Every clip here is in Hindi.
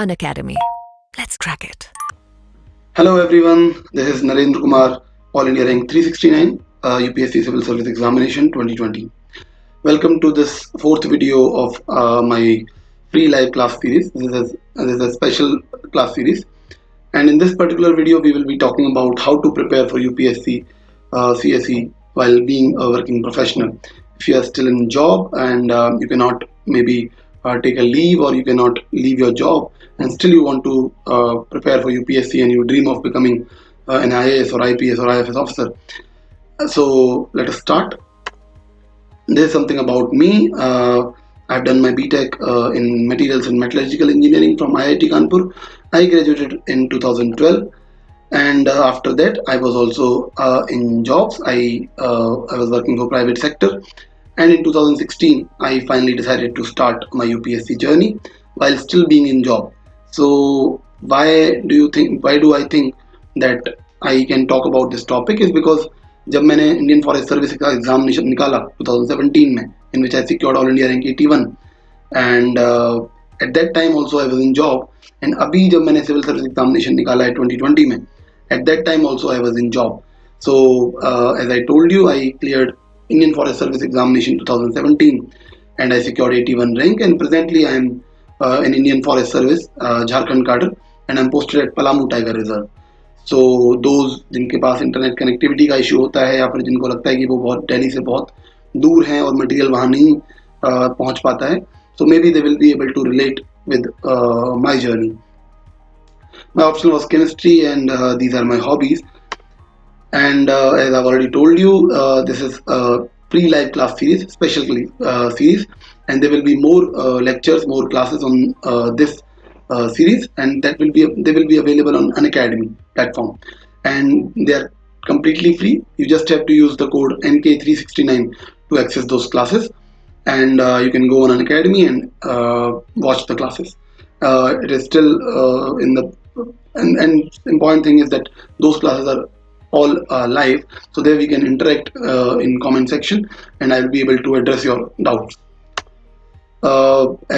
Unacademy. Let's crack it. Hello everyone, this is Narendra Kumar, All India Rank 369, UPSC Civil Service Examination 2020. Welcome to this fourth video of my free live class series. This is a special class series, and in this particular video we will be talking about how to prepare for UPSC CSE while being a working professional. If you are still in job and you cannot maybe take a leave, or you cannot leave your job and still you want to prepare for UPSC and you dream of becoming an IAS or IPS or IFS officer. So let us start. There's something about me. I've done my BTech in Materials and Metallurgical Engineering from IIT Kanpur. I graduated in 2012, and after that, I was also in jobs. I was working for private sector, and in 2016, I finally decided to start my UPSC journey while still being in job. So why do I think that I can talk about this topic is because जब मैंने इंडियन फॉरेस्ट सर्विस का एग्जाम निकाला 2017 में, in which I secured All India Rank 81, and at that time also I was in job, and अभी जब मैंने सिविल सर्विस एग्जामिनेशन निकाला है 2020 में, at that time also I was in job. So as I told you, I cleared Indian Forest Service examination 2017 and I secured 81 rank, and presently I am in Indian Forest Service Jharkhand cadre, and I'm posted at Palamu Tiger Reserve. So those जिनके पास इंटरनेट कनेक्टिविटी का इशू होता है, या फिर जिनको लगता है कि वो बहुत दिल्ली से बहुत दूर हैं और मटेरियल वहाँ नहीं पहुँच पाता है, so maybe they will be able to relate with my journey. My option was chemistry, and these are my hobbies. And as I've already told you, this is a pre-live class series, special series, and there will be more lectures, more classes on this series, and they will be available on Unacademy platform, and they are completely free. You just have to use the code NK369 to access those classes, and you can go on Unacademy and watch the classes. It is still in the and important thing is that those classes are all live, so there we can interact in comment section, and I'll be able to address your doubts.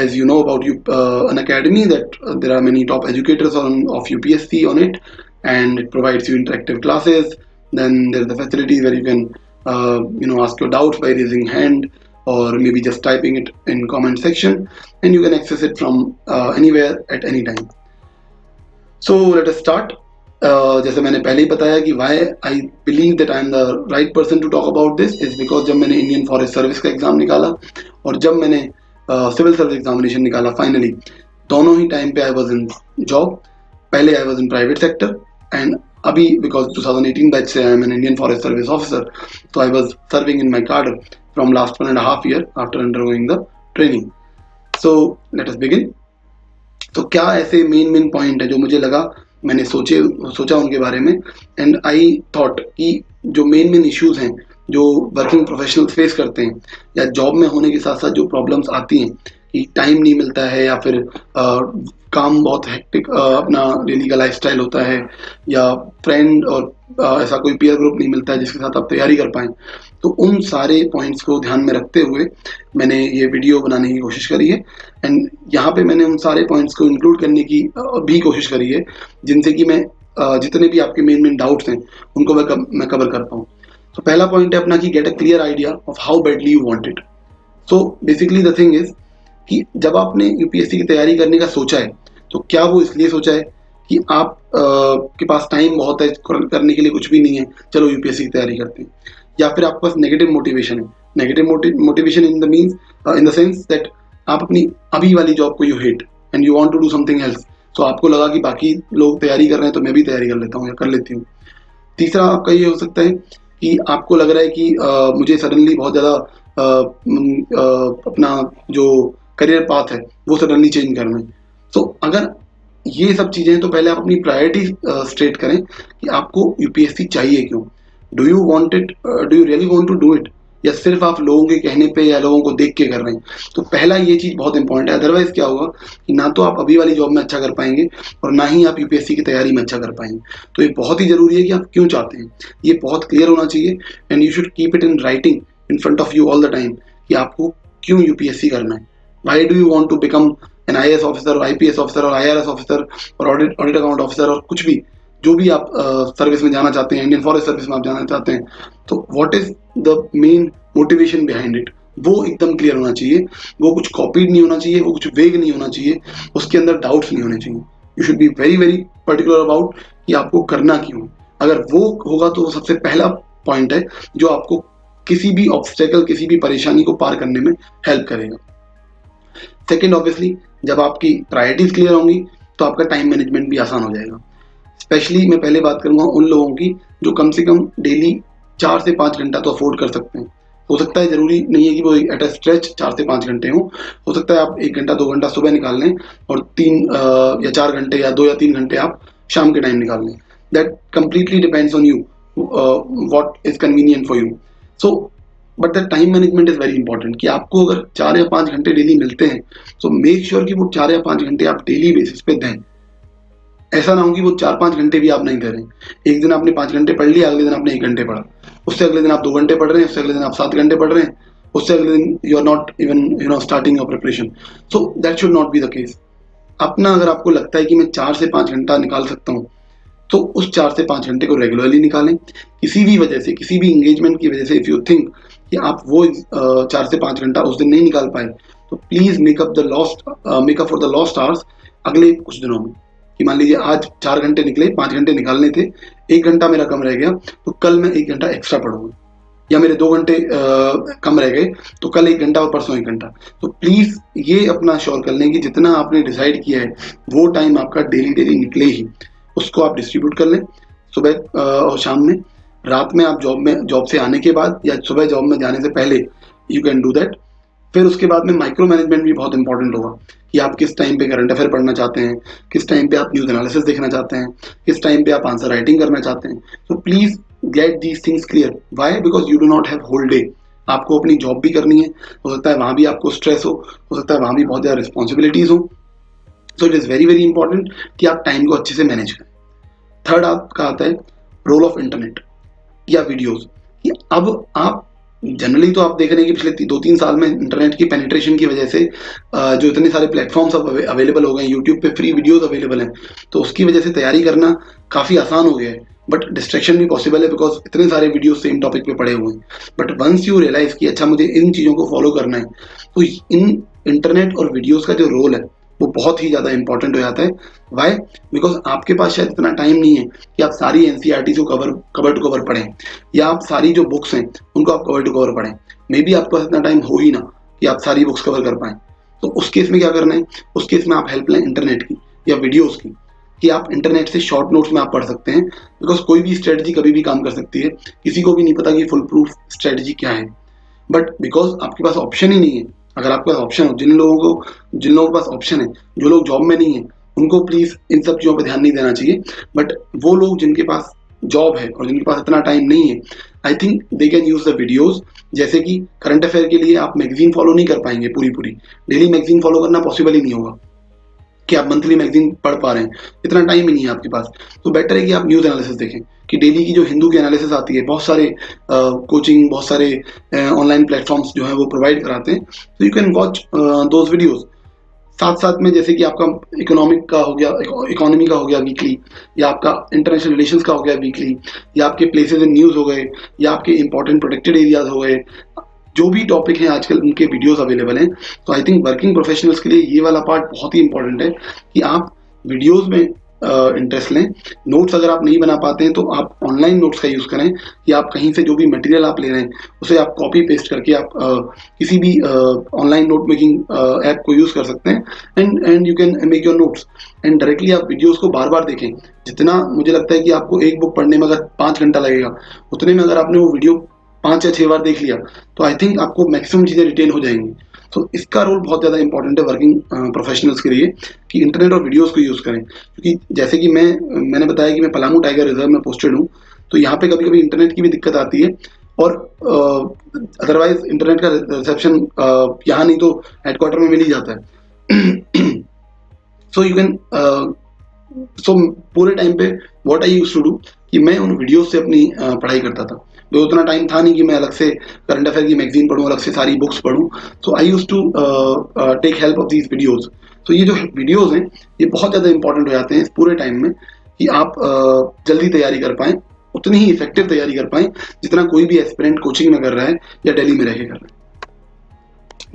As you know about Unacademy, that there are many top educators of UPSC on it, and it provides you interactive classes. Then there's the facility where you can ask your doubts by raising hand, or maybe just typing it in comment section, and you can access it from anywhere at any time. So let us start. जैसे मैंने पहले ही बताया कि why I believe that I am the right person to talk about this is because जब मैंने इंडियन फॉरेस्ट सर्विस का एग्जाम निकाला और जब मैंने सिविल सर्विस एग्जामिनेशन निकाला फाइनली, दोनों ही टाइम पे आई वाज इन जॉब. पहले I was in private sector, and अभी बिकॉज 2018 बैच से I am an Indian forest service officer, so I was serving in my cadre from last 1.5 year after undergoing the training. So let us begin. तो क्या ऐसे मेन पॉइंट है जो मुझे लगा, मैंने सोचा उनके बारे में, एंड आई थॉट कि जो मेन इश्यूज हैं जो वर्किंग प्रोफेशनल फेस करते हैं, या जॉब में होने के साथ साथ जो प्रॉब्लम्स आती हैं कि टाइम नहीं मिलता है, या फिर काम बहुत हेक्टिक अपना डेली का लाइफस्टाइल होता है, या फ्रेंड और ऐसा कोई पीयर ग्रुप नहीं मिलता है जिसके साथ आप तैयारी कर पाएँ. तो उन सारे पॉइंट्स को ध्यान में रखते हुए मैंने ये वीडियो बनाने की कोशिश करी है, एंड यहाँ पे मैंने उन सारे पॉइंट्स को इंक्लूड करने की भी कोशिश करी है जिनसे कि मैं जितने भी आपके मेन डाउट्स हैं उनको मैं कवर कर पाऊँ. तो पहला पॉइंट है अपना कि get a clear idea of how badly you want it. So basically the thing is कि जब आपने यूपीएससी की तैयारी करने का सोचा है, तो क्या वो इसलिए सोचा है कि आप के पास टाइम बहुत है, करने के लिए कुछ भी नहीं है, चलो यूपीएससी की तैयारी करते हैं, या फिर आपके पास नेगेटिव मोटिवेशन है. Negative motivation in the means in the sense that आप अपनी अभी वाली जॉब को you hate and you want to do something else. तो आपको लगा कि बाकी लोग तैयारी कर रहे हैं तो मैं भी तैयारी कर लेता हूँ या कर लेती हूँ. तीसरा आपका ये हो सकता है कि आपको लग रहा है कि मुझे सडनली बहुत ज़्यादा अपना जो करियर पाथ है वो सडनली चेंज करना है. तो अगर ये सब चीज़ें हैं तो पहले आप अपनी प्रायोरिटी स्ट्रेट करें कि आपको यूपीएससी चाहिए क्यों. Do you want it, do you really want to do it, या सिर्फ आप लोगों के कहने पे या लोगों को देख के कर रहे हैं. तो पहला ये चीज़ बहुत इंपॉर्टेंट है. अदरवाइज क्या होगा कि ना तो आप अभी वाली जॉब में अच्छा कर पाएंगे और ना ही आप यूपीएससी की तैयारी में अच्छा कर पाएंगे. तो ये बहुत ही ज़रूरी है कि आप क्यों चाहते हैं, ये बहुत क्लियर होना चाहिए, and you should keep it in writing in front of you all the time कि आपको क्यों यूपीएससी करना है. Why do you want to become an IAS officer और IPS ऑफिसर और IRS ऑफिसर और ऑडिट अकाउंट ऑफिसर और कुछ भी, जो भी आप सर्विस में जाना चाहते हैं, इंडियन फॉरेस्ट सर्विस में आप जाना चाहते हैं, तो what is the main motivation behind it, वो एकदम क्लियर होना चाहिए। वो कुछ कॉपीड नहीं होना चाहिए, वो कुछ वेग नहीं होना चाहिए, उसके अंदर डाउट्स नहीं होने चाहिए। You should be very very particular about कि आपको करना क्यों है। अगर वो होगा तो वो सबसे पहला पॉइंट है जो आपको किसी भी ऑब्स्टेकल, किसी भी परेशानी को पार करने में हेल्प करेगा। सेकेंड, ऑब्वियसली जब आपकी प्रायोरिटीज क्लियर होंगी तो आपका टाइम मैनेजमेंट भी आसान हो जाएगा। स्पेशली मैं पहले बात करूंगा उन लोगों की जो कम से कम डेली 4 से 5 घंटा तो अफोर्ड कर सकते हैं। हो सकता है, जरूरी नहीं है कि वो एट अ स्ट्रेच 4 से 5 घंटे हो सकता है आप 1 घंटा 2 घंटा सुबह निकाल लें और 3 या 4 घंटे या 2 या 3 घंटे आप शाम के टाइम निकाल लें। That completely depends on you, what is convenient for you. So but the time management is very important कि आपको अगर 4 या 5 घंटे डेली मिलते हैं तो मेक श्योर कि वो 4 या 5 घंटे आप डेली बेसिस पे दें। ऐसा ना हो कि वो 4-5 घंटे भी आप नहीं दे रहे। एक दिन आपने 5 घंटे पढ़ लिया, अगले दिन आपने 1 घंटे पढ़ा, उससे अगले दिन आप 2 घंटे पढ़ रहे हैं, उससे अगले दिन आप 7 घंटे पढ़ रहे हैं, उससे अगले दिन you are not even starting your preparation. So that should not be the case. अपना अगर आपको लगता है कि मैं 4 से 5 घंटा निकाल सकता हूँ तो उस 4 से 5 घंटे को रेगुलरली निकालें। किसी भी वजह से, किसी भी इंगेजमेंट की वजह से इफ यू थिंक कि आप वो 4 से 5 घंटा उस दिन नहीं निकाल पाए, तो please makeup for the lost hours अगले कुछ दिनों में। कि मान लीजिए आज 4 घंटे निकले, 5 घंटे निकालने थे, 1 घंटा मेरा कम रह गया, तो कल मैं 1 घंटा एक्स्ट्रा पढ़ूंगा। या मेरे 2 घंटे कम रह गए तो कल 1 घंटा और परसों 1 घंटा। तो प्लीज ये अपना श्योर कर लें कि जितना आपने डिसाइड किया है वो टाइम आपका डेली डेली निकले ही, उसको आप डिस्ट्रीब्यूट कर लें। सुबह और शाम में, रात में आप जॉब से आने के बाद या सुबह जॉब में जाने से पहले यू कैन डू दैट। फिर उसके बाद में माइक्रो मैनेजमेंट भी बहुत इंपॉर्टेंट होगा कि आप किस टाइम पे करंट अफेयर पढ़ना चाहते हैं, किस टाइम पे आप न्यूज एनालिसिस देखना चाहते हैं, किस टाइम पे आप आंसर राइटिंग करना चाहते हैं। तो please get these things clear. Why? Because you do not have whole day. आपको अपनी जॉब भी करनी है, हो सकता है वहां भी आपको स्ट्रेस हो सकता है वहां भी बहुत ज़्यादा रिस्पॉन्सिबिलिटीज हो। So it is very very important कि आप टाइम को अच्छे से मैनेज करें। थर्ड आपका आता है रोल ऑफ इंटरनेट या वीडियोस। कि अब आप जनरली तो आप देख रहे हैं कि पिछले 2-3 साल में इंटरनेट की पेनिट्रेशन की वजह से जो इतने सारे प्लेटफॉर्म्स अब अवेलेबल हो गए हैं, यूट्यूब पे फ्री वीडियोस अवेलेबल हैं, तो उसकी वजह से तैयारी करना काफ़ी आसान हो गया है। बट डिस्ट्रैक्शन भी पॉसिबल है बिकॉज इतने सारे वीडियो सेम टॉपिक पे पड़े हुए हैं। बट वंस यू रियलाइज कि अच्छा मुझे इन चीज़ों को फॉलो करना है, तो इन इंटरनेट और वीडियोस का जो रोल है वो बहुत ही ज़्यादा इंपॉर्टेंट हो जाता है। वाई? बिकॉज आपके पास शायद इतना टाइम नहीं है कि आप सारी NCERT को कवर टू कवर पढ़ें, या आप सारी जो बुक्स हैं उनको आप कवर टू कवर पढ़ें। मे बी आपके पास इतना टाइम हो ही ना कि आप सारी बुक्स कवर कर पाएं। तो उस केस में क्या करना है? उस केस में आप हेल्प लें इंटरनेट की या वीडियोस की, कि आप इंटरनेट से शॉर्ट नोट्स में आप पढ़ सकते हैं। बिकॉज कोई भी स्ट्रेटजी कभी भी काम कर सकती है, किसी को भी नहीं पता कि फुल प्रूफ स्ट्रेटजी क्या है। बट बिकॉज आपके पास ऑप्शन ही नहीं है, अगर आपके पास ऑप्शन हो, जिन लोगों के पास ऑप्शन है, जो लोग जॉब में नहीं है, उनको प्लीज इन सब चीज़ों पर ध्यान नहीं देना चाहिए। बट वो लोग जिनके पास जॉब है और जिनके पास इतना टाइम नहीं है, I think they can use the videos. जैसे कि करंट अफेयर के लिए आप मैगजीन फॉलो नहीं कर पाएंगे पूरी डेली मैगजीन फॉलो करना पॉसिबल ही नहीं होगा कि आप मंथली मैगजीन पढ़ पा रहे हैं, इतना टाइम ही नहीं है आपके पास। तो बेटर है कि आप न्यूज़ एनालिसिस देखें, कि डेली की जो हिंदू की एनालिसिस आती है, बहुत सारे कोचिंग, बहुत सारे ऑनलाइन प्लेटफॉर्म्स जो है वो प्रोवाइड कराते हैं, तो you can watch those videos. साथ साथ में जैसे कि आपका इकोनॉमिक का हो गया, इकोनॉमी का हो गया वीकली, या आपका इंटरनेशनल रिलेशंस का हो गया वीकली, या आपके प्लेसेस इन न्यूज़ हो गए, या आपके इंपॉर्टेंट प्रोटेक्टेड एरियाज हो गए, जो भी टॉपिक हैं आजकल उनके वीडियोस अवेलेबल हैं। तो आई थिंक वर्किंग प्रोफेशनल्स के लिए ये वाला पार्ट बहुत ही इंपॉर्टेंट है कि आप वीडियोस में इंटरेस्ट लें। नोट्स अगर आप नहीं बना पाते हैं तो आप ऑनलाइन नोट्स का यूज़ करें, कि आप कहीं से जो भी मटेरियल आप ले रहे हैं उसे आप कॉपी पेस्ट करके आप किसी भी ऑनलाइन नोट मेकिंग ऐप को यूज़ कर सकते हैं, and you can make your notes. And directly आप वीडियोस को बार बार देखें। जितना मुझे लगता है कि आपको एक बुक पढ़ने में अगर 5 घंटा लगेगा, उतने में अगर आपने वो वीडियो 5 या 6 बार देख लिया तो आई थिंक आपको मैक्सिमम चीज़ें रिटेन हो जाएंगी। तो इसका रोल बहुत ज़्यादा इंपॉर्टेंट है वर्किंग प्रोफेशनल्स के लिए, कि इंटरनेट और वीडियोस को यूज़ करें। क्योंकि जैसे कि मैंने बताया कि मैं पलामू टाइगर रिजर्व में पोस्टेड हूँ, तो यहाँ पे कभी कभी इंटरनेट की भी दिक्कत आती है, और अदरवाइज इंटरनेट का रिसेप्शन यहाँ नहीं तो हेडक्वार्टर में मिल ही जाता है। सो यू कैन सो पूरे टाइम पे what I used to do कि मैं उन वीडियोस से अपनी पढ़ाई करता था। तो उतना टाइम था नहीं कि मैं अलग से करंट अफेयर की मैगजीन पढूं, अलग से सारी बुक्स पढूं। So I used to take help of these videos. तो ये जो वीडियोज़ हैं ये बहुत ज़्यादा इंपॉर्टेंट हो जाते हैं इस पूरे टाइम में कि आप जल्दी तैयारी कर पाएँ, उतनी ही इफेक्टिव तैयारी कर पाएँ जितना कोई भी एस्पिरेंट कोचिंग में कर रहा है या दिल्ली में रह के कर रहा है।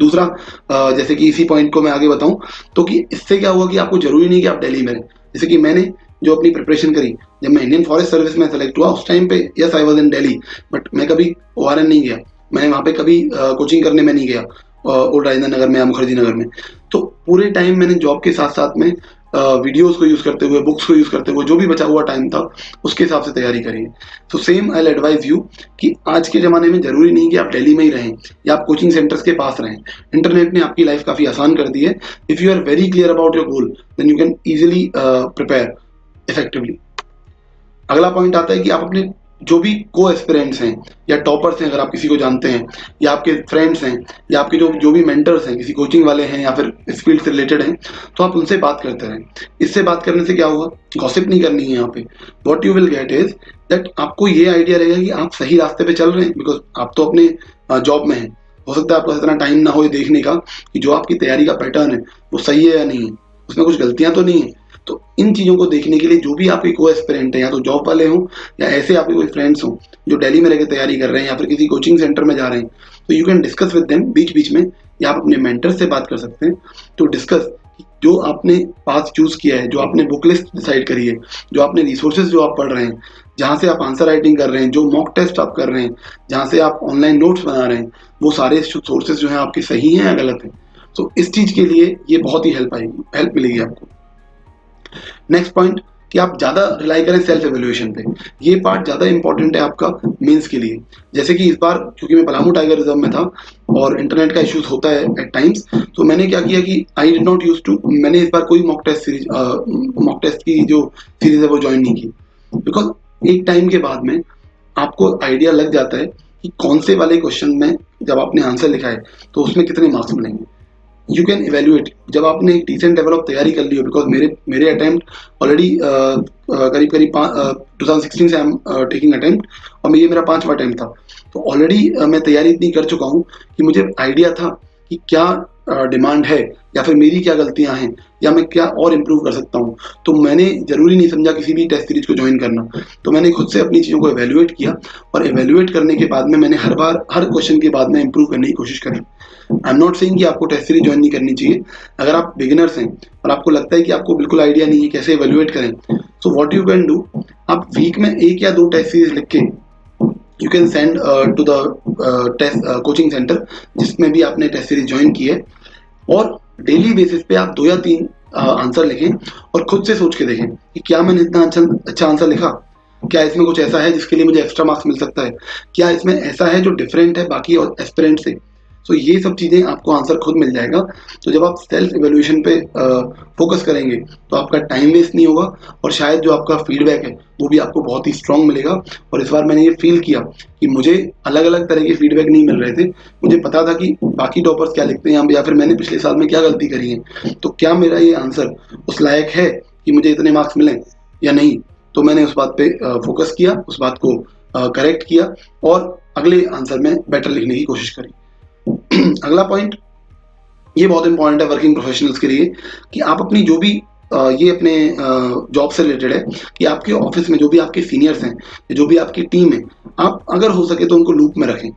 दूसरा, जैसे कि इसी पॉइंट को मैं आगे बताऊं तो कि इससे क्या हुआ कि आपको जरूरी नहीं कि आप दिल्ली में रहें। जैसे कि मैंने जो अपनी प्रिपरेशन करी, जब मैं इंडियन फॉरेस्ट सर्विस में सेलेक्ट हुआ उस टाइम पे yes I was in Delhi, but मैं कभी ओआरएन नहीं गया, मैंने वहाँ पे कभी कोचिंग करने में नहीं गया ओल्ड राजेंद्र नगर में या मुखर्जी नगर में। तो पूरे टाइम मैंने जॉब के साथ साथ में वीडियोस को यूज़ करते हुए, बुक्स को यूज़ करते हुए, जो भी बचा हुआ टाइम था उसके हिसाब से तैयारी करी है। तो सेम आई एडवाइज यू कि आज के ज़माने में ज़रूरी नहीं कि आप दिल्ली में ही रहें या आप कोचिंग सेंटर्स के पास रहें। इंटरनेट ने आपकी लाइफ काफ़ी आसान कर दी है। If you are very clear about your goal then you can easily prepare effectively. अगला पॉइंट आता है कि आप अपने जो भी को एस्पिरेंट्स हैं या टॉपर्स हैं, अगर आप किसी को जानते हैं या आपके फ्रेंड्स हैं या आपके जो भी मेंटर्स हैं, किसी कोचिंग वाले हैं या फिर इस फील्ड से रिलेटेड हैं, तो आप उनसे बात करते रहें। इससे बात करने से क्या होगा, गॉसिप नहीं करनी है यहाँ पे। What you will get is that आपको ये आइडिया रहेगा कि आप सही रास्ते पे चल रहे हैं, बिकॉज आप तो अपने जॉब में हैं। हो सकता है आपके पास इतना टाइम ना हो ये देखने का कि जो आपकी तैयारी का पैटर्न है वो सही है या नहीं है, उसमें कुछ गलतियां तो नहीं है। तो इन चीज़ों को देखने के लिए जो भी आपके को एस्पिरेंट हैं, या तो जॉब वाले हों या ऐसे आपके कोई फ्रेंड्स हों जो दिल्ली में रहकर तैयारी कर रहे हैं या फिर किसी कोचिंग सेंटर में जा रहे हैं, तो you can discuss with them बीच बीच में, या आप अपने मेंटर से बात कर सकते हैं तो डिस्कस जो आपने पाथ चूज किया है, जो आपने बुक लिस्ट डिसाइड करी है, जो आपने रिसोर्सेज जो आप पढ़ रहे हैं, जहाँ से आप आंसर राइटिंग कर रहे हैं, जो मॉक टेस्ट आप कर रहे हैं, जहाँ से आप ऑनलाइन नोट्स बना रहे हैं, वो सारे सोर्सेज जो हैं आपके सही हैं या गलत हैं। तो इस चीज़ के लिए ये बहुत ही हेल्प मिलेगी आपको। नेक्स्ट पॉइंट कि आप ज़्यादा रिलाई करें सेल्फ एवेल्युएशन पे। ये पार्ट ज़्यादा इंपॉर्टेंट है आपका मेंस के लिए। जैसे कि इस बार क्योंकि मैं पलामू टाइगर रिजर्व में था और इंटरनेट का इश्यूज होता है एट टाइम्स, तो मैंने क्या किया कि I did not use to, मैंने इस बार कोई मॉक टेस्ट की जो सीरीज है वो ज्वाइन नहीं की, बिकॉज एक टाइम के बाद में आपको आइडिया लग जाता है कि कौन से वाले क्वेश्चन में जब आपने आंसर लिखा है तो उसमें कितने मार्क्स मिलेंगे। यू कैन इवेल्युएट जब आपने एक डिसेंट लेवल ऑफ तैयारी कर ली हो, बिकॉज मेरे अटेम्प्ट ऑलरेडी करीब करीब 2016 से आई एम टेकिंग अटेम्प्ट और ये मेरा 5वां अटेम्प्ट था। तो ऑलरेडी मैं तैयारी इतनी कर चुका हूँ कि मुझे आइडिया था कि क्या डिमांड है या फिर मेरी क्या गलतियां हैं या मैं क्या और इम्प्रूव कर सकता हूँ। तो मैंने ज़रूरी नहीं समझा किसी भी टेस्ट सीरीज को ज्वाइन करना, तो मैंने खुद से अपनी चीज़ों को एवेल्युएट किया और एवेल्युएट करने के बाद में मैंने हर बार हर क्वेश्चन के बाद में इम्प्रूव करने की कोशिश करी। आई एम नॉट सेइंग कि आपको टेस्ट सीरीज ज्वाइन नहीं करनी चाहिए। अगर आप बिगिनर्स हैं और आपको लगता है कि आपको बिल्कुल आइडिया नहीं है कैसे एवेल्युएट करें, so what you can do, आप वीक में 1 या 2 टेस्ट सीरीज लिख के you can send to the test coaching centre जिसमें भी आपने टेस्ट सीरीज ज्वाइन की है, और डेली बेसिस पे आप 2 या 3 आंसर लिखें और खुद से सोच के देखें कि क्या मैंने इतना अच्छा आंसर लिखा, क्या इसमें कुछ ऐसा है जिसके लिए मुझे एक्स्ट्रा मार्क्स मिल सकता है, क्या इसमें ऐसा है जो डिफरेंट है बाकी एस्पिरेंट से। तो ये सब चीज़ें आपको आंसर खुद मिल जाएगा। तो जब आप सेल्फ इवेल्युएशन पे फोकस करेंगे तो आपका टाइम वेस्ट नहीं होगा और शायद जो आपका फीडबैक है वो भी आपको बहुत ही स्ट्रांग मिलेगा। और इस बार मैंने ये फील किया कि मुझे अलग अलग तरह के फीडबैक नहीं मिल रहे थे। मुझे पता था कि बाकी टॉपर्स क्या लिखते हैं या फिर मैंने पिछले साल में क्या गलती करी है, तो क्या मेरा ये आंसर उस लायक है कि मुझे इतने मार्क्स मिलें या नहीं। तो मैंने उस बात पे फोकस किया, उस बात को करेक्ट किया और अगले आंसर में बेटर लिखने की कोशिश करी। अगला पॉइंट ये बहुत इंपॉर्टेंट है वर्किंग प्रोफेशनल्स के लिए कि आप अपनी जो भी ये अपने जॉब से रिलेटेड है कि आपके ऑफिस में जो भी आपके सीनियर्स हैं, जो भी आपकी टीम है, आप अगर हो सके तो उनको लूप में रखें।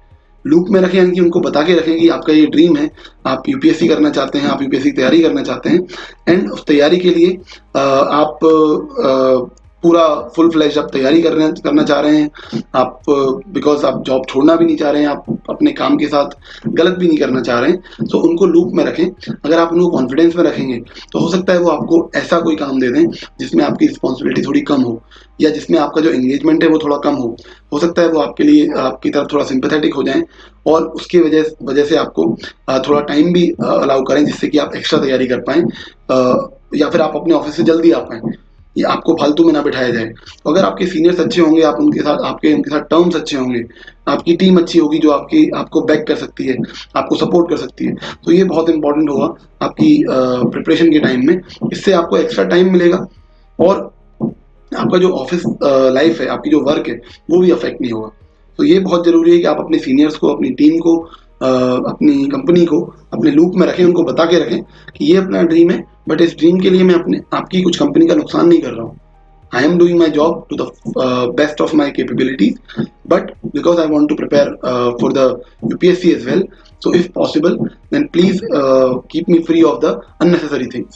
लूप में रखें यानी कि उनको बता के रखें कि आपका ये ड्रीम है, आप यूपीएससी करना चाहते हैं, आप यूपीएससी की तैयारी करना चाहते हैं, एंड उस तैयारी के लिए आप पूरा फुल फ्लैश आप तैयारी करना चाह रहे हैं, आप बिकॉज आप जॉब छोड़ना भी नहीं चाह रहे हैं, आप अपने काम के साथ गलत भी नहीं करना चाह रहे हैं। तो उनको लूप में रखें। अगर आप उनको कॉन्फिडेंस में रखेंगे तो हो सकता है वो आपको ऐसा कोई काम दे दें जिसमें आपकी रिस्पॉन्सिबिलिटी थोड़ी कम हो या जिसमें आपका जो एंगेजमेंट है वो थोड़ा कम हो सकता है वो आपके लिए आपकी तरफ थोड़ा सिंपैथेटिक हो जाएं और उसकी वजह से आपको थोड़ा टाइम भी अलाउ करें जिससे कि आप एक्स्ट्रा तैयारी कर पाएँ या फिर आप अपने ऑफिस से जल्दी आ पाएँ, ये आपको फालतू में ना बिठाया जाए। तो अगर आपके सीनियर्स अच्छे होंगे, आप उनके साथ टर्म्स अच्छे होंगे, आपकी टीम अच्छी होगी जो आपको बैक कर सकती है, आपको सपोर्ट कर सकती है, तो ये बहुत इंपॉर्टेंट होगा आपकी प्रिपरेशन के टाइम में। इससे आपको एक्स्ट्रा टाइम मिलेगा और आपका जो ऑफिस लाइफ है, आपकी जो वर्क है, वो भी अफेक्ट नहीं होगा। तो ये बहुत ज़रूरी है कि आप अपने सीनियर्स को, अपनी टीम को, अपनी कंपनी को अपने लूप में रखें, उनको बता के रखें कि ये अपना ड्रीम है बट इस ड्रीम के लिए मैं अपने आपकी कुछ कंपनी का नुकसान नहीं कर रहा हूँ. I am doing my job to the best of my capabilities, but because I want to prepare for the UPSC as well, so if possible, then please keep me free of the unnecessary things.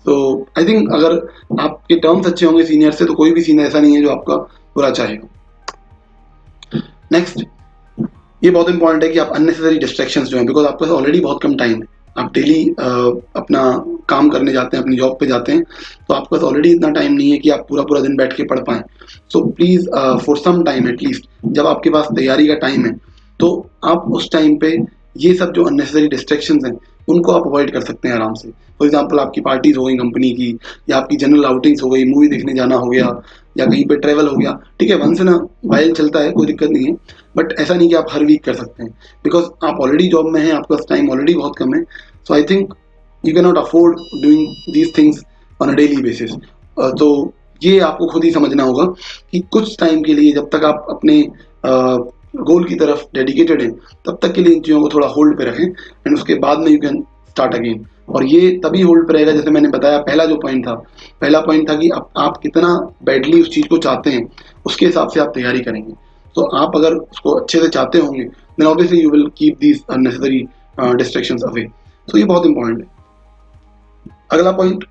So I think अगर आपके टर्म्स अच्छे होंगे सीनियर से, तो कोई भी सीनियर ऐसा नहीं है जो आपका बुरा चाहेगा. नेक्स्ट, ये बहुत इंपॉर्टेंट है कि आप अननेसेसरी डिस्ट्रैक्शंस जो हैं, बिकॉज आपके पास ऑलरेडी बहुत कम टाइम है. आप डेली अपना काम करने जाते हैं, अपनी जॉब पे जाते हैं, तो आपके पास ऑलरेडी इतना टाइम नहीं है कि आप पूरा पूरा दिन बैठ के पढ़ पाएं. So please for some time at least, जब आपके पास तैयारी का टाइम है, तो आप उस टाइम पे ये सब जो अननेसेसरी डिस्ट्रैक्शंस हैं उनको आप अवॉइड कर सकते हैं आराम से. फॉर एग्जाम्पल, आपकी पार्टीज हो गई कंपनी की, या आपकी जनरल आउटिंग्स हो गई, मूवी देखने जाना हो गया, या कहीं पे ट्रैवल हो गया. ठीक है, वंस इन अ वाइल चलता है, कोई दिक्कत नहीं है, बट ऐसा नहीं कि आप हर वीक कर सकते हैं, बिकॉज आप ऑलरेडी जॉब में हैं, आपके पास टाइम ऑलरेडी बहुत कम है. So I think you can not afford doing these things on a daily basis. तो ये आपको खुद ही समझना होगा कि कुछ टाइम के लिए, जब तक आप अपने गोल की तरफ डेडिकेटेड हैं, तब तक के लिए इन चीज़ों को थोड़ा होल्ड पे रखें, एंड उसके बाद में यू कैन स्टार्ट अगेन. और ये तभी होल्ड पे रहेगा, जैसे मैंने बताया, पहला पॉइंट था कि आप कितना बैडली उस चीज़ को चाहते हैं, उसके हिसाब से आप तैयारी करेंगे. तो आप अगर उसको अच्छे से चाहते होंगे, then obviously you will keep these unnecessary distractions away. So ये बहुत इंपॉर्टेंट है. अगला पॉइंट,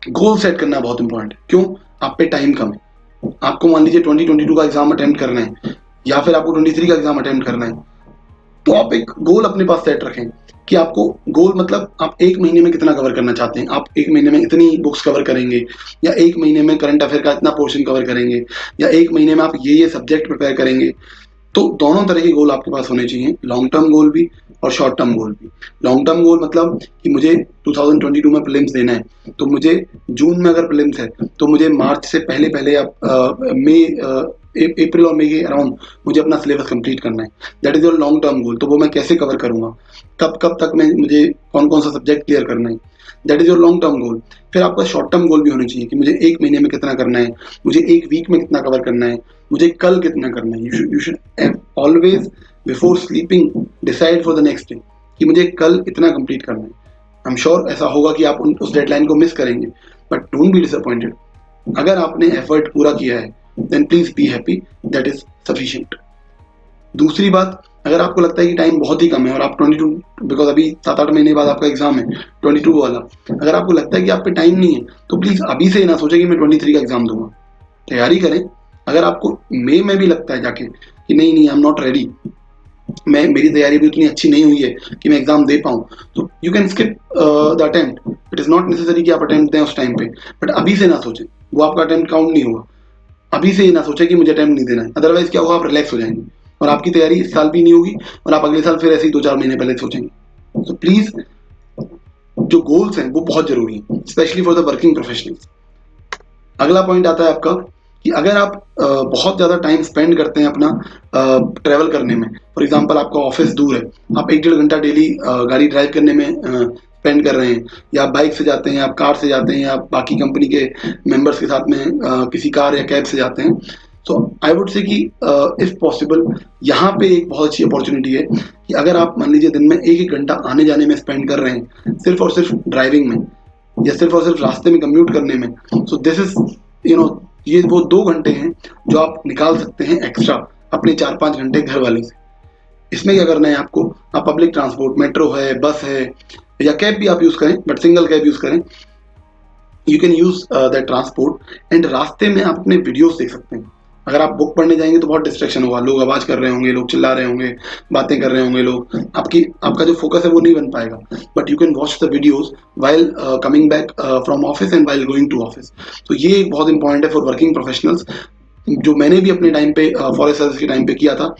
गोल सेट करना बहुत इंपॉर्टेंट है. क्यों? आप पे टाइम कम है. आपको मान लीजिए 2022 का एग्जाम अटेम्प्ट करना है, या फिर आपको 23 का एग्जाम अटेम्प्ट करना है, तो आप एक गोल अपने पास सेट रखें कि आपको गोल मतलब आप एक महीने में कितना कवर करना चाहते हैं. आप एक महीने में इतनी बुक्स कवर करेंगे, या एक महीने में करंट अफेयर का इतना पोर्शन कवर करेंगे, या एक महीने में आप ये सब्जेक्ट प्रिपेयर करेंगे. तो दोनों तरह के गोल आपके पास होने चाहिए, लॉन्ग टर्म गोल भी और शॉर्ट टर्म गोल भी. लॉन्ग टर्म गोल मतलब कि मुझे 2022 में प्रीलिम्स देना है, तो मुझे जून में अगर प्रीलिम्स है, तो मुझे मार्च से पहले पहले अप्रैल और मई के अराउंड मुझे अपना सिलेबस कंप्लीट करना है. That is your long term goal. तो वो मैं कैसे कवर करूंगा, कब कब तक मुझे कौन कौन सा सब्जेक्ट क्लियर करना है, that is your long term goal. फिर आपका शॉर्ट टर्म गोल भी होना चाहिए कि मुझे एक महीने में कितना करना है, मुझे एक वीक में कितना कवर करना है, मुझे कल कितना करना है. You should always before sleeping decide for the next day कि मुझे कल इतना कंप्लीट करना है. आई एम श्योर ऐसा होगा कि आप उस डेडलाइन को मिस करेंगे, बट डोंट बी डिसअपॉइंटेड. अगर आपने एफर्ट पूरा किया है, then please be happy, that is sufficient. दूसरी बात, अगर आपको लगता है कि टाइम बहुत ही कम है और आप 22, बिकॉज अभी 7-8 महीने बाद आपका एग्जाम है 22 वाला, अगर आपको लगता है कि आप पे टाइम नहीं है, तो प्लीज अभी से ना सोचें कि मैं 23 का एग्जाम दूंगा. तैयारी करें. अगर आपको मई में भी लगता है जाके कि नहीं नहीं, आई एम नॉट रेडी, मेरी तैयारी भी उतनी अच्छी नहीं हुई है कि मैं एग्जाम दे पाऊँ, तो you can skip the attempt. It is not necessary कि आप अटेम्प्ट दें उस टाइम पे, बट अभी से ना सोचें, वो आपका अटेम्प्ट काउंट नहीं होगा. अभी से ही ना सोचें कि मुझे अटेम्प्ट नहीं देना है, अदरवाइज क्या होगा, आप रिलैक्स हो जाएंगे और आपकी तैयारी इस साल भी नहीं होगी, और आप अगले साल फिर ऐसे ही 2-4 महीने पहले सोचेंगे. तो प्लीज, जो गोल्स हैं वो बहुत जरूरी है, specially for the working professionals. अगला पॉइंट आता है आपका कि अगर आप बहुत ज़्यादा टाइम स्पेंड करते हैं अपना ट्रैवल करने में, फॉर एग्जांपल आपका ऑफिस दूर है, आप 1-1.5 घंटा डेली गाड़ी ड्राइव करने में स्पेंड कर रहे हैं, या आप बाइक से जाते हैं, आप कार से जाते हैं, या आप बाकी कंपनी के मेंबर्स के साथ में किसी कार या कैब से जाते हैं, तो आई वुड से कि इफ़ पॉसिबल, यहाँ पे एक बहुत अच्छी अपॉर्चुनिटी है कि अगर आप मान लीजिए दिन में 1-1 घंटा आने जाने में स्पेंड कर रहे हैं, सिर्फ और सिर्फ ड्राइविंग में, या सिर्फ और सिर्फ रास्ते में कम्यूट करने में, सो दिस इज ये वो 2 घंटे हैं जो आप निकाल सकते हैं एक्स्ट्रा अपने 4-5 घंटे घर वाले से. इसमें क्या करना है आपको, आप पब्लिक ट्रांसपोर्ट, मेट्रो है, बस है, या कैब भी आप यूज़ करें, बट सिंगल कैब यूज़ करें. You can use that transport, and रास्ते में आप अपने वीडियोस देख सकते हैं. अगर आप बुक पढ़ने जाएंगे तो बहुत डिस्ट्रैक्शन होगा, लोग आवाज़ कर रहे होंगे, लोग चिल्ला रहे होंगे, बातें कर रहे होंगे लोग, आपका जो फोकस है वो नहीं बन पाएगा. But you can watch the videos while coming back from office and while going to office. तो ये बहुत इंपॉर्टेंट है फॉर वर्किंग प्रोफेशनल्स, जो मैंने भी अपने टाइम पे फॉरेस्ट सर्विस के टाइम पे किया था,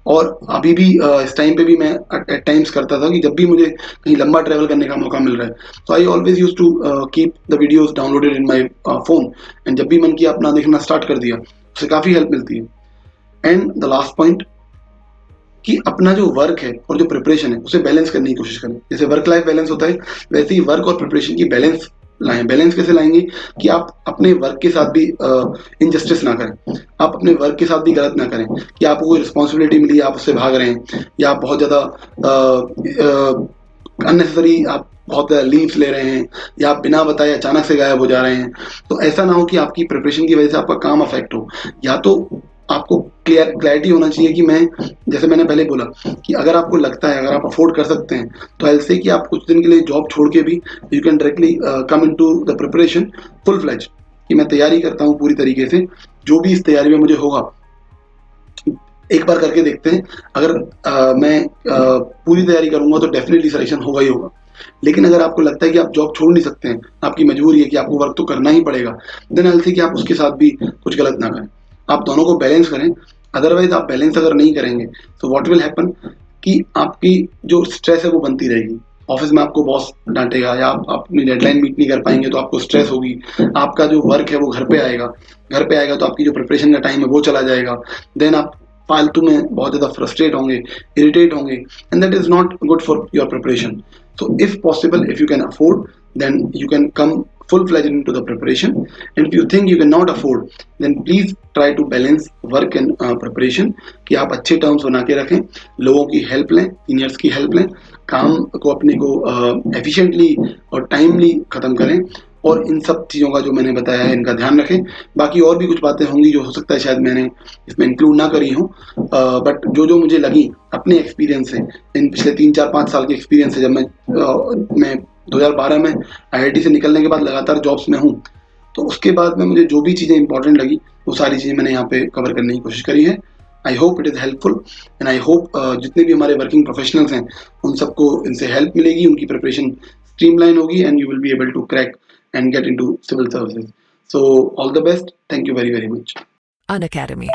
और अभी भी इस टाइम पे भी मैं एट टाइम्स करता था कि जब भी मुझे कहीं लंबा ट्रैवल करने का मौका मिल रहा है, तो I always use to keep the videos downloaded in my phone, and जब भी मन किया अपना देखना स्टार्ट कर दिया, उससे काफ़ी हेल्प मिलती है. एंड द लास्ट पॉइंट, कि अपना जो वर्क है और जो प्रिपरेशन है उसे बैलेंस करने की कोशिश करें. जैसे वर्क लाइफ बैलेंस होता है, वैसे ही वर्क और प्रिपरेशन की बैलेंस लाएं. बैलेंस कैसे लाएंगे कि आप अपने वर्क के साथ भी इनजस्टिस ना करें, आप अपने वर्क के साथ भी गलत ना करें, कि आपको कोई रिस्पॉन्सिबिलिटी मिली, आप उससे भाग रहे हैं, या आप बहुत ज़्यादा अननेसेसरी आप बहुत लीव्स ले रहे हैं या आप बिना बताए अचानक से गायब हो जा रहे हैं। तो ऐसा ना हो कि आपकी प्रिपरेशन की वजह से आपका काम अफेक्ट हो। या तो आपको क्लैरिटी होना चाहिए कि मैं, जैसे मैंने पहले बोला कि अगर आपको लगता है, अगर आप अफोर्ड कर सकते हैं, तो आई से कि आप कुछ दिन के लिए जॉब छोड़ के भी you can directly come into the preparation full fledge, कि मैं तैयारी करता हूँ पूरी तरीके से, जो भी इस तैयारी में मुझे होगा एक बार करके देखते हैं। अगर मैं पूरी तैयारी करूंगा तो डेफिनेटली सिलेक्शन होगा ही होगा। लेकिन अगर आपको लगता है कि आप जॉब छोड़ नहीं सकते हैं, आपकी मजबूरी है कि आपको वर्क तो करना ही पड़ेगा, देन आई से कि आप उसके साथ भी कुछ गलत ना करें, आप दोनों को बैलेंस करें। अदरवाइज आप बैलेंस अगर नहीं करेंगे तो व्हाट विल हैपन कि आपकी जो स्ट्रेस है वो बनती रहेगी। ऑफिस में आपको बॉस डांटेगा या आप अपनी डेडलाइन मीट नहीं कर पाएंगे तो आपको स्ट्रेस होगी। आपका जो वर्क है वो घर पे आएगा, घर पे आएगा तो आपकी जो प्रिपरेशन का टाइम है वो चला जाएगा। देन आप फालतू में बहुत ज़्यादा फ्रस्ट्रेट होंगे, इरिटेट होंगे, and that is not good for your preparation. So if possible, if you can afford, then you can come full-fledged into the preparation. And if you think you cannot afford, then please try to balance work and preparation, कि आप अच्छे टर्म्स बना के रखें, लोगों की हेल्प लें, सीनियर्स की हेल्प लें, काम को अपने को एफिशिएंटली और टाइमली ख़त्म करें, और इन सब चीज़ों का जो मैंने बताया है इनका ध्यान रखें। बाकी और भी कुछ बातें होंगी जो हो सकता है शायद मैंने इसमें इंक्लूड ना करी हूँ, बट जो जो मुझे लगी अपने एक्सपीरियंस से, इन पिछले 3 4 5 साल के एक्सपीरियंस से, जब मैं 2012 में आईआईटी से निकलने के बाद लगातार जॉब्स में हूँ, तो उसके बाद में मुझे जो भी चीज़ें इंपॉर्टेंट लगी वो सारी चीज़ें मैंने यहाँ पे कवर करने की कोशिश करी है। I hope it is helpful, and I hope जितने भी हमारे वर्किंग प्रोफेशनल्स हैं उन सबको इनसे हेल्प मिलेगी, उनकी प्रिपरेशन स्ट्रीमलाइन होगी, and you will be able to crack and get into civil services. So all the best. Thank you very, very much. Unacademy.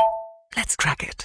Let's crack it.